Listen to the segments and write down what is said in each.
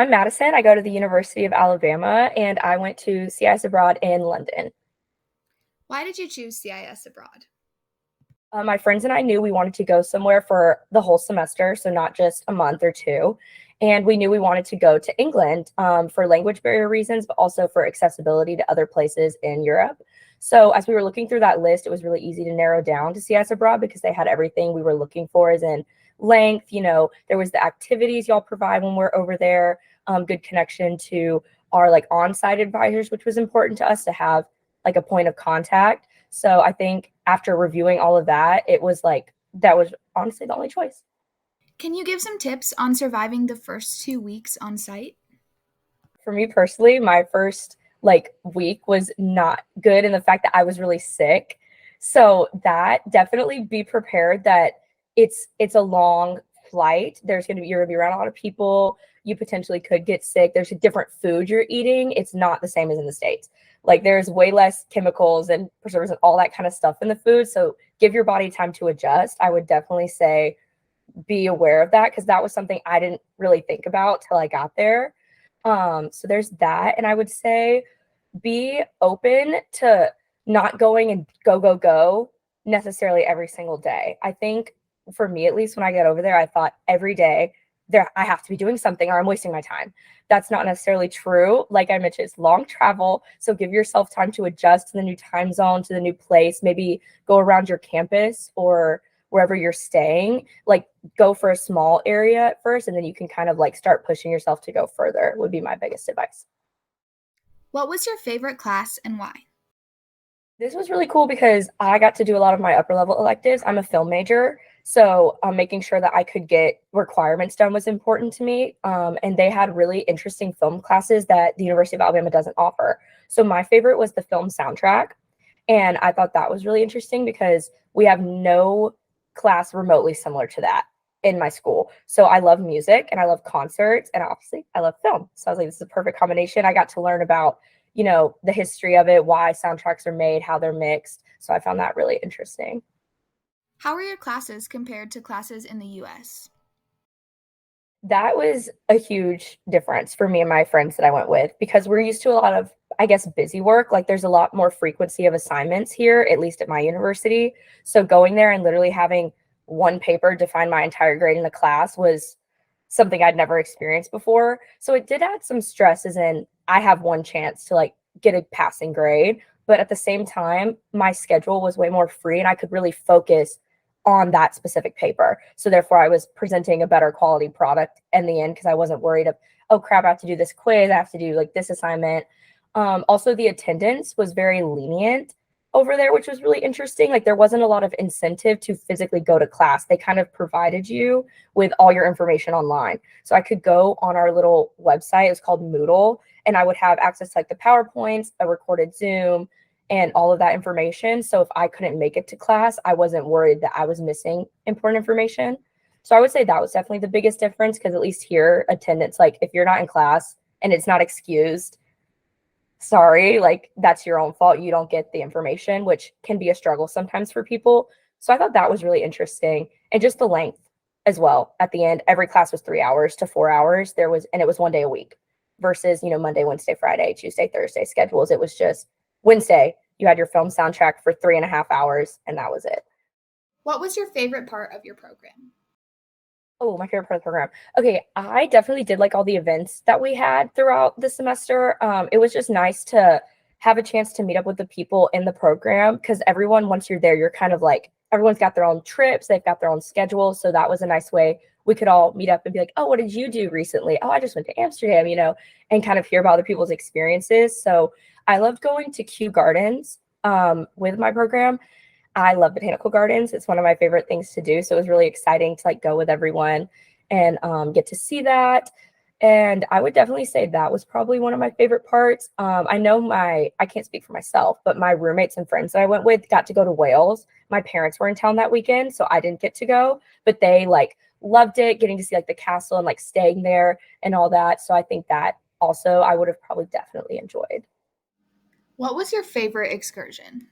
I'm Madison. I go to the University of Alabama, and I went to CIS abroad in London. Why did you choose CIS abroad? My friends and I knew we wanted to go somewhere for the whole semester, so not just a month or two. And we knew we wanted to go to England for language barrier reasons, but also for accessibility to other places in Europe. So as we were looking through that list, it was really easy to narrow down to CIS abroad because they had everything we were looking for, as in length. There was the activities y'all provide when we're over there, good connection to our like on-site advisors, which was important to us to have like a point of contact. So I think after reviewing all of that, it was like that was honestly the only choice. Can you give some tips on surviving the first 2 weeks on site? For me personally, my first like week was not good in the fact that I was really sick. So that definitely be prepared that it's a long flight. You're gonna be around a lot of people. You potentially could get sick. There's a different food you're eating. It's not the same as in the States. Like there's way less chemicals and preservatives and all that kind of stuff in the food. So give your body time to adjust. I would definitely say be aware of that because that was something I didn't really think about till I got there. So there's that. And I would say be open to not going and go necessarily every single day. I think for me, at least when I get over there, I thought every day there I have to be doing something or I'm wasting my time. That's not necessarily true. Like I mentioned, it's long travel. So give yourself time to adjust to the new time zone, to the new place, maybe go around your campus or wherever you're staying, like go for a small area at first, and then you can kind of like start pushing yourself to go further would be my biggest advice. What was your favorite class and why? This was really cool because I got to do a lot of my upper level electives. I'm a film major, so making sure that I could get requirements done was important to me. And they had really interesting film classes that the University of Alabama doesn't offer. So my favorite was the film soundtrack. And I thought that was really interesting because we have no class remotely similar to that in my school. So I love music and I love concerts and obviously I love film. So I was like, this is a perfect combination. I got to learn about, the history of it, why soundtracks are made, how they're mixed. So I found that really interesting. How were your classes compared to classes in the US? That was a huge difference for me and my friends that I went with because we're used to a lot of, I guess, busy work. Like there's a lot more frequency of assignments here, at least at my university. So going there and literally having one paper define my entire grade in the class was something I'd never experienced before. So it did add some stress, as in I have one chance to like get a passing grade. But at the same time, my schedule was way more free and I could really focus on that specific paper. So therefore I was presenting a better quality product in the end because I wasn't worried of, oh crap, I have to do this quiz, I have to do like this assignment. Also the attendance was very lenient over there, which was really interesting. Like there wasn't a lot of incentive to physically go to class. They kind of provided you with all your information online. So I could go on our little website, it was called Moodle, and I would have access to like the PowerPoints, a recorded Zoom, and all of that information. So if I couldn't make it to class, I wasn't worried that I was missing important information. So I would say that was definitely the biggest difference because at least here, attendance, like if you're not in class and it's not excused, sorry, like that's your own fault. You don't get the information, which can be a struggle sometimes for people. So I thought that was really interesting. And just the length as well. At the end, every class was 3 hours to 4 hours. And it was one day a week versus, Monday, Wednesday, Friday, Tuesday, Thursday schedules. It was just Wednesday, you had your film soundtrack for 3.5 hours, and that was it. What was your favorite part of your program? Oh, my favorite part of the program. Okay, I definitely did like all the events that we had throughout the semester. It was just nice to have a chance to meet up with the people in the program because everyone, once you're there, you're kind of like everyone's got their own trips, they've got their own schedules. So that was a nice way we could all meet up and be like, oh, what did you do recently? Oh, I just went to Amsterdam, and kind of hear about other people's experiences. So I loved going to Kew Gardens with my program. I love botanical gardens. It's one of my favorite things to do. So it was really exciting to like go with everyone and get to see that. And I would definitely say that was probably one of my favorite parts. I know I can't speak for myself, but my roommates and friends that I went with got to go to Wales. My parents were in town that weekend, so I didn't get to go, but they like loved it, getting to see like the castle and like staying there and all that. So I think that also I would have probably definitely enjoyed. What was your favorite excursion?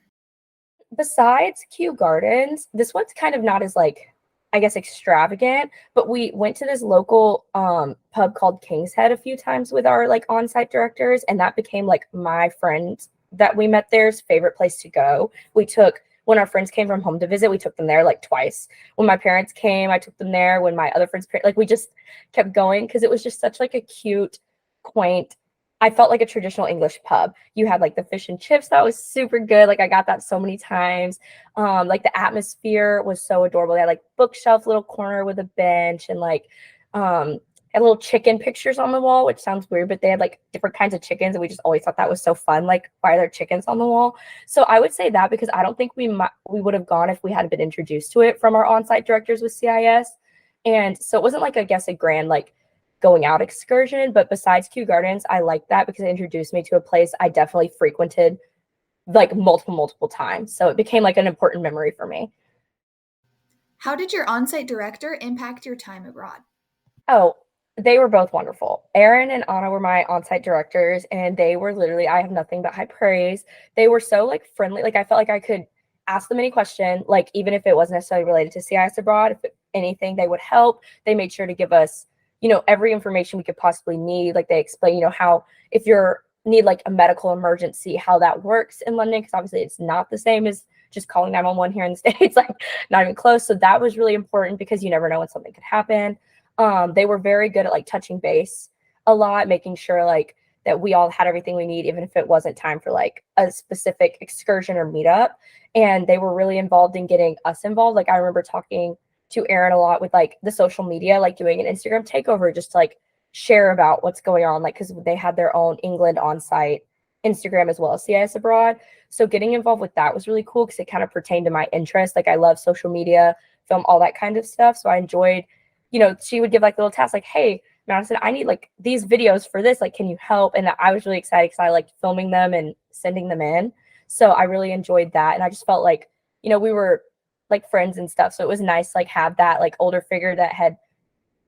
Besides Kew Gardens, this one's kind of not as like I guess, extravagant, but we went to this local pub called King's Head a few times with our like on-site directors, and that became like my friend that we met there's favorite place to go. We took when our friends came from home to visit, we took them there like twice. When my parents came, I took them there. When my other friends, like we just kept going because it was just such like a cute, quaint. I felt like a traditional English pub. You had like the fish and chips that was super good. Like I got that so many times. Like the atmosphere was so adorable. They had like bookshelf, little corner with a bench, and like had little chicken pictures on the wall, which sounds weird, but they had like different kinds of chickens, and we just always thought that was so fun. Like, why are there chickens on the wall? So I would say that because I don't think we would have gone if we hadn't been introduced to it from our on-site directors with CIS. And so it wasn't like I guess a grand like going out excursion, but besides Kew Gardens, I like that because it introduced me to a place I definitely frequented like multiple times. So it became like an important memory for me. How did your on-site director impact your time abroad? Oh, they were both wonderful. Erin and Anna were my on-site directors, and they were literally, I have nothing but high praise. They were so like friendly. Like I felt like I could ask them any question, like even if it wasn't necessarily related to CIS abroad, anything, they would help. They made sure to give us, every information we could possibly need. Like they explain, how if you're need like a medical emergency, how that works in London, because obviously it's not the same as just calling 911 here in the States, like not even close. So that was really important because you never know when something could happen. They were very good at like touching base a lot, making sure like that we all had everything we need, even if it wasn't time for like a specific excursion or meetup. And they were really involved in getting us involved. Like I remember talking to Erin a lot with like the social media, like doing an Instagram takeover just to like share about what's going on, like because they had their own England on-site Instagram as well as CIS abroad. So getting involved with that was really cool because it kind of pertained to my interest. Like I love social media, film, all that kind of stuff. So I enjoyed, she would give like little tasks like, hey, Madison, I need like these videos for this. Like, can you help? And I was really excited because I liked filming them and sending them in. So I really enjoyed that. And I just felt like, we were like friends and stuff. So it was nice to like have that like older figure that had,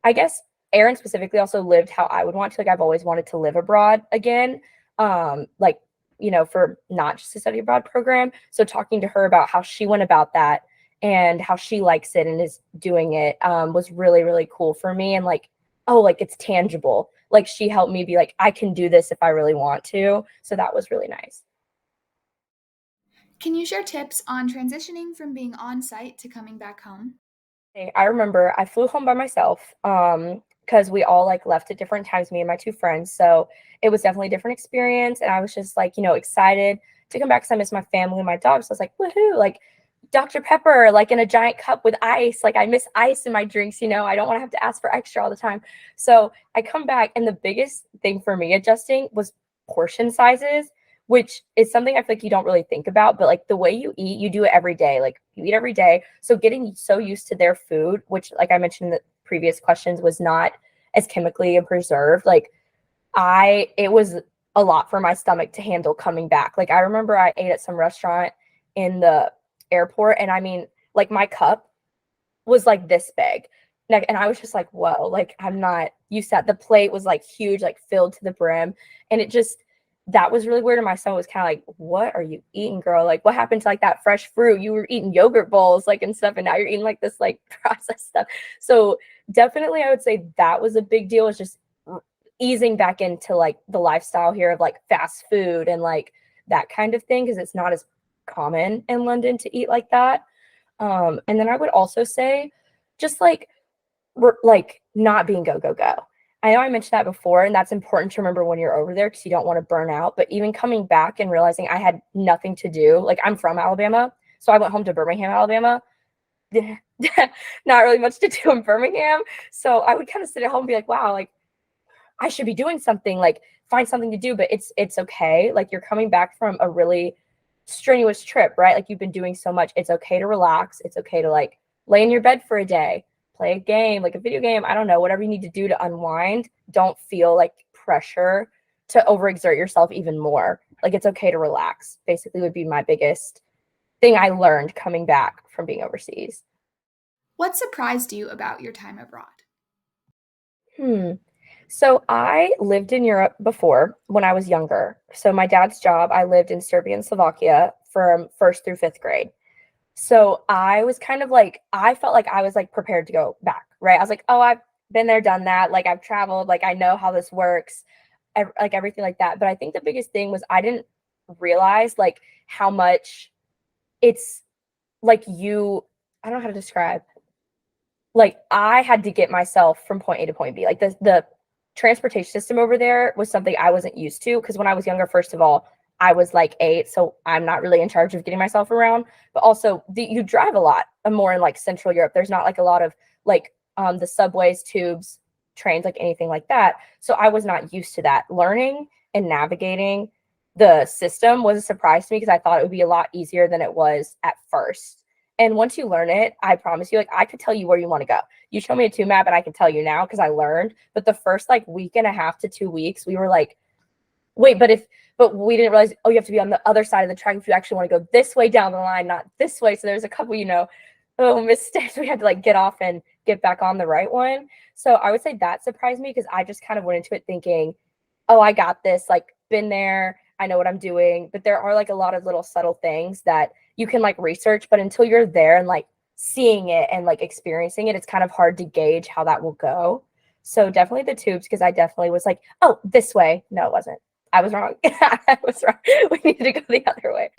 I guess Erin specifically also lived how I would want to. Like I've always wanted to live abroad again. Like, for not just a study abroad program. So talking to her about how she went about that and how she likes it and is doing it was really, really cool for me. And like, oh, like it's tangible. Like she helped me be like, I can do this if I really want to. So that was really nice. Can you share tips on transitioning from being on site to coming back home? I remember I flew home by myself because we all like left at different times, me and my two friends. So it was definitely a different experience. And I was just like, excited to come back because I miss my family and my dog. So I was like, woohoo, like Dr. Pepper, like in a giant cup with ice. Like I miss ice in my drinks, I don't want to have to ask for extra all the time. So I come back, and the biggest thing for me adjusting was portion sizes, which is something I feel like you don't really think about, but like the way you eat, you do it every day. Like you eat every day. So getting so used to their food, which like I mentioned in the previous questions was not as chemically and preserved. Like it was a lot for my stomach to handle coming back. Like I remember I ate at some restaurant in the airport, and I mean, like my cup was like this big. And I was just like, whoa, like I'm not used to that. The plate was like huge, like filled to the brim. And that was really weird. And my son was kind of like, what are you eating, girl? Like, what happened to like that fresh fruit? You were eating yogurt bowls, like and stuff, and now you're eating like this like processed stuff. So definitely I would say that was a big deal. It's just easing back into like the lifestyle here of like fast food and like that kind of thing, because it's not as common in London to eat like that. And then I would also say just like not being go, go, go. I know I mentioned that before, and that's important to remember when you're over there because you don't want to burn out. But even coming back and realizing I had nothing to do, like I'm from Alabama, so I went home to Birmingham, Alabama. Not really much to do in Birmingham. So I would kind of sit at home and be like, wow, like I should be doing something, like find something to do, but it's okay. Like you're coming back from a really strenuous trip, right? Like you've been doing so much. It's okay to relax. It's okay to like lay in your bed for a day, play a game, like a video game. I don't know, whatever you need to do to unwind. Don't feel like pressure to overexert yourself even more. Like it's okay to relax, basically would be my biggest thing I learned coming back from being overseas. What surprised you about your time abroad? Hmm. So I lived in Europe before when I was younger. So my dad's job, I lived in Serbia and Slovakia from first through fifth grade. So I was kind of like, I felt like I was like prepared to go back, right? I was like, oh, I've been there, done that. Like I've traveled, like I know how this works, like everything like that. But I think the biggest thing was I didn't realize like how much it's like I don't know how to describe. Like I had to get myself from point A to point B. Like the transportation system over there was something I wasn't used to because when I was younger, first of all, I was like 8, so I'm not really in charge of getting myself around. But also, you drive a lot more in like Central Europe. There's not like a lot of like the subways, tubes, trains, like anything like that. So I was not used to that. Learning and navigating the system was a surprise to me because I thought it would be a lot easier than it was at first. And once you learn it, I promise you, like I could tell you where you want to go. You show me a two map and I can tell you now because I learned. But the first like week and a half to 2 weeks, we were like, wait, but we didn't realize, oh, you have to be on the other side of the track if you actually want to go this way down the line, not this way. So there's a couple, mistakes we had to like get off and get back on the right one. So I would say that surprised me because I just kind of went into it thinking, oh, I got this, like been there, I know what I'm doing. But there are like a lot of little subtle things that you can like research, but until you're there and like seeing it and like experiencing it, it's kind of hard to gauge how that will go. So definitely the tubes, because I definitely was like, oh, this way. No, it wasn't. I was wrong. I was wrong. We needed to go the other way.